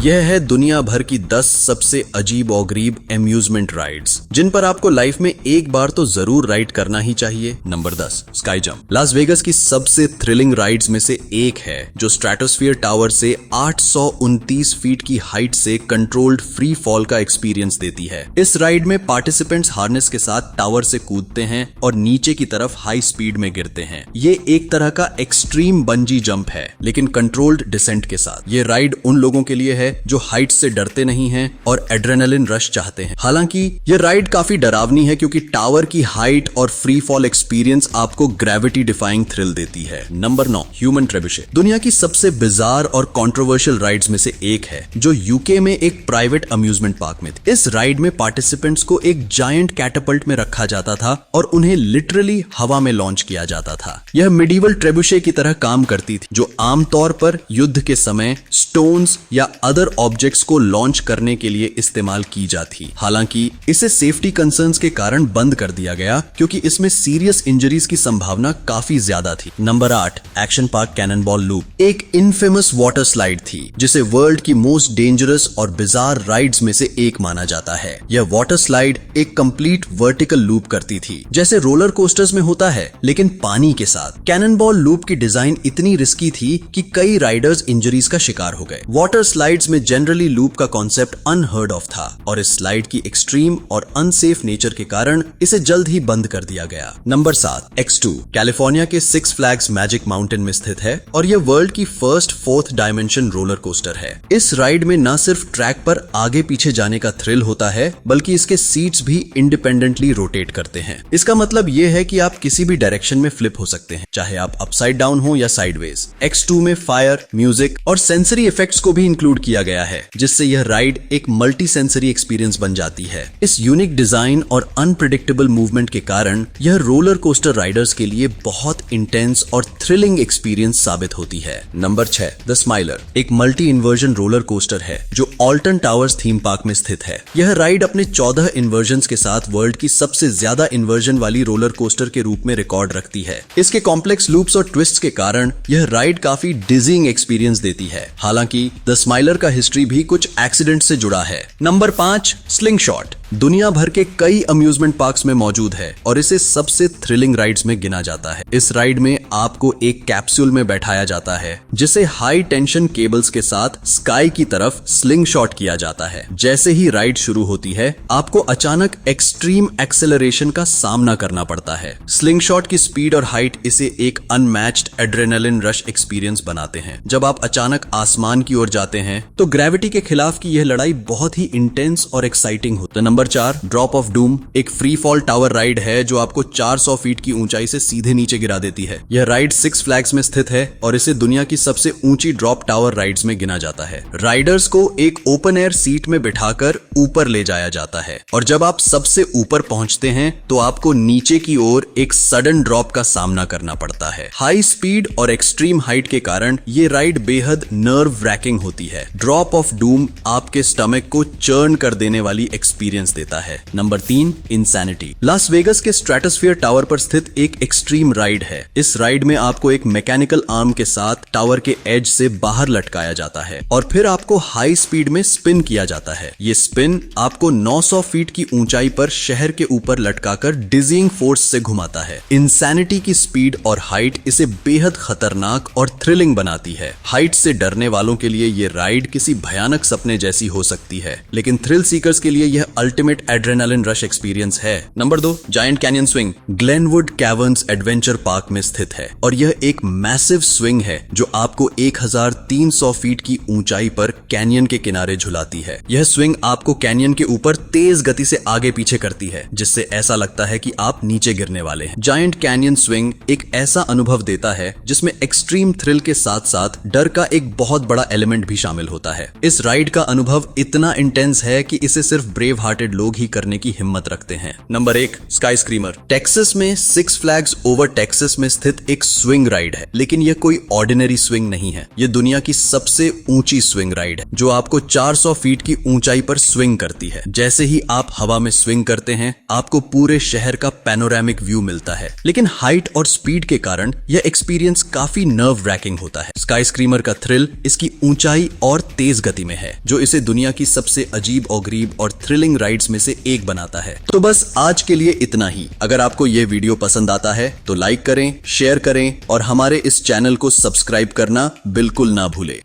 यह है दुनिया भर की 10 सबसे अजीब और गरीब एम्यूजमेंट राइड्स जिन पर आपको लाइफ में एक बार तो जरूर राइड करना ही चाहिए। Number 10, sky jump. Las Vegas की सबसे थ्रिलिंग राइड्स में से एक है जो स्ट्रेटोस्फीयर टावर से 829 फीट की हाइट से कंट्रोल्ड फ्री फॉल का एक्सपीरियंस देती है। इस राइड में पार्टिसिपेंट्स हार्नेस के साथ टावर से कूदते हैं और नीचे की तरफ हाई स्पीड में गिरते हैं। ये एक तरह का एक्सट्रीम बंजी जंप है, लेकिन कंट्रोल्ड डिसेंट के साथ। ये राइड उन लोगों के लिए है जो हाइट से डरते नहीं हैं और एड्रेनालिन रश चाहते हैं। हालांकि ये राइड काफी डरावनी है क्योंकि टावर की हाइट और फ्री फॉल एक्सपीरियंस आपको ग्रेविटी डिफाइंग थ्रिल देती है। Number 9, human trebuchet. दुनिया की सबसे बिजार और कंट्रोवर्शियल राइड्स में से एक है जो यूके में एक प्राइवेट अम्यूजमेंट पार्क में थी। इस राइड में पार्टिसिपेंट्स को एक जायंट कैटापल्ट में रखा जाता था और उन्हें लिटरली हवा में लॉन्च किया जाता था। यह मिडीवल ट्रेबुशे की तरह काम करती थी जो आमतौर पर युद्ध के समय स्टोन्स या अदर ऑब्जेक्ट्स को लॉन्च करने के लिए इस्तेमाल की जाती। हालांकि इसे सेफ्टी कंसर्न्स के कारण बंद कर दिया गया क्योंकि इसमें सीरियस इंजरीज की संभावना काफी ज्यादा थी। Number 8, action park cannonball loop. एक इनफेमस वाटर स्लाइड थी जिसे वर्ल्ड की मोस्ट डेंजरस और बिजार राइड्स में से एक माना जाता है। यह वाटर स्लाइड एक कंप्लीट वर्टिकल लूप करती थी जैसे रोलर कोस्टर्स में होता है, लेकिन पानी के साथ। कैनन बॉल लूप की डिजाइन इतनी रिस्की थी कि कई राइडर्स इंजरीज का शिकार हो गए। वाटर स्लाइड्स में जनरली लूप का कॉन्सेप्ट अनहर्ड ऑफ था और इस स्लाइड की एक्सट्रीम और अनसेफ नेचर के कारण इसे जल्द ही बंद कर दिया गया। Number 7, X2। कैलिफोर्निया के सिक्स फ्लैग्स मैजिक माउंटेन में स्थित है और यह वर्ल्ड की first 4th dimension roller coaster है। इस राइड में न सिर्फ ट्रैक पर आगे पीछे जाने का थ्रिल होता है बल्कि इसके सीट्स भी इंडिपेंडेंटली रोटेट करते हैं। इसका मतलब यह है कि आप किसी भी डायरेक्शन में फ्लिप हो सकते हैं, चाहे आप अपसाइड डाउन हो या साइडवेज। X2 में फायर, म्यूजिक और सेंसरी इफेक्ट्स को भी इंक्लूड किया गया है जिससे यह राइड एक मल्टी सेंसरी एक्सपीरियंस बन जाती है। इस यूनिक डिजाइन और अनप्रेडिक्टेबल मूवमेंट के कारण यह रोलर कोस्टर राइडर्स के लिए बहुत इंटेंस और थ्रिलिंग एक्सपीरियंस साबित होती है। Number 6, the Smiler. एक मल्टी इन्वर्जन रोलर कोस्टर है जो ऑल्टन टावर्स थीम पार्क में स्थित है। यह राइड अपने 14 इन्वर्जन्स के साथ वर्ल्ड की सबसे ज्यादा इन्वर्जन वाली रोलर कोस्टर के रूप में रिकॉर्ड रखती है। इसके कॉम्प्लेक्स लूप्स और ट्विस्ट्स के कारण यह राइड काफी डिजीइंग एक्सपीरियंस देती है। हालांकि द स्माइलर का हिस्ट्री भी कुछ एक्सीडेंट से जुड़ा है। Number 5, sling shot. दुनिया भर के कई अम्यूजमेंट पार्क्स में मौजूद है और इसे सबसे थ्रिलिंग राइड्स में गिना जाता है। इस राइड में आपको एक कैप्सूल में बैठाया जाता है जिसे हाई टेंशन केबल्स के साथ स्काई की तरफ स्लिंग शॉट किया जाता है। जैसे ही राइड शुरू होती है आपको अचानक एक्सट्रीम एक्सेलरेशन का सामना करना पड़ता है। स्लिंग शॉट की स्पीड और हाइट इसे एक अनमैच्ड एड्रेनालिन रश एक्सपीरियंस बनाते हैं। जब आप अचानक आसमान की ओर जाते हैं तो ग्रेविटी के खिलाफ की यह लड़ाई बहुत ही इंटेंस और एक्साइटिंग होती है। Number 4, drop of doom. एक फ्री फॉल टावर राइड है जो आपको 400 फीट की ऊंचाई से सीधे नीचे गिरा देती है। यह राइड सिक्स फ्लैग्स में स्थित है और इसे दुनिया की सबसे ऊंची ड्रॉप टावर राइड्स में गिना जाता है। राइडर्स को एक ओपन एयर सीट में बिठाकर ऊपर ले जाया जाता है और जब आप सबसे ऊपर पहुंचते हैं तो आपको नीचे की ओर एक सडन ड्रॉप का सामना करना पड़ता है। हाई स्पीड और एक्सट्रीम हाइट के कारण ये राइड बेहद नर्व रैकिंग होती है। ड्रॉप ऑफ डूम आपके स्टमक को चर्न कर देने वाली एक्सपीरियंस देता है। Number 3, insanity. लास वेगस के स्ट्रेटोस्फीयर टावर पर स्थित एक एक्सट्रीम राइड है। इस राइड में आपको एक मैकेनिकल आर्म के साथ टावर के एज से बाहर लटकाया जाता है और फिर आपको हाई स्पीड में स्पिन किया जाता है। ये स्पिन आपको 900 फीट की ऊंचाई पर शहर के ऊपर लटकाकर डिजीइंग फोर्स से घुमाता है। इंसैनिटी की स्पीड और हाइट इसे बेहद खतरनाक और थ्रिलिंग बनाती है। हाइट से डरने वालों के लिए ये राइड किसी भयानक सपने जैसी हो सकती है, लेकिन थ्रिल सीकर्स के लिए यह अल्टीमेट एड्रेनालिन रश एक्सपीरियंस है। Number 2, Giant Canyon Swing. Glenwood Caverns Adventure Park में स्थित है और यह एक मैसिव स्विंग है जो आपको 1300 फीट की ऊंचाई पर कैनियन के किनारे झुलाती है। यह स्विंग आपको कैनियन के ऊपर तेज गति से आगे पीछे करती है जिससे ऐसा लगता है कि आप नीचे गिरने वाले हैं। जायंट कैनियन स्विंग एक ऐसा अनुभव देता है जिसमें एक्सट्रीम थ्रिल के साथ साथ डर का एक बहुत बड़ा एलिमेंट भी शामिल होता है। इस राइड का अनुभव इतना इंटेंस है कि इसे सिर्फ ब्रेव हार्टेड हार्टेड लोग ही करने की हिम्मत रखते हैं। Number 1, sky screamer. टेक्सास में सिक्स फ्लैग्स ओवर टेक्सास में स्थित एक स्विंग राइड है, लेकिन यह कोई ऑर्डिनरी स्विंग नहीं है। यह दुनिया की सबसे ऊंची स्विंग राइड है, जो आपको 400 फीट की ऊंचाई पर स्विंग करती है। जैसे ही आप हवा में स्विंग करते हैं, आपको पूरे शहर का पैनोरामिक व्यू मिलता है। लेकिन हाइट और स्पीड के कारण यह एक्सपीरियंस काफी नर्व रैकिंग होता है। स्काई स्क्रीमर का थ्रिल इसकी ऊंचाई और तेज गति में है, जो इसे दुनिया की सबसे अजीब और गरीब और थ्रिलिंग राइड्स में से एक बनाता है। तो बस आज के लिए इतना ही। अगर आपको यह वीडियो पसंद आता है तो लाइक करें, शेयर करें और हमारे इस चैनल को सब्सक्राइब करना बिल्कुल ना भूलें।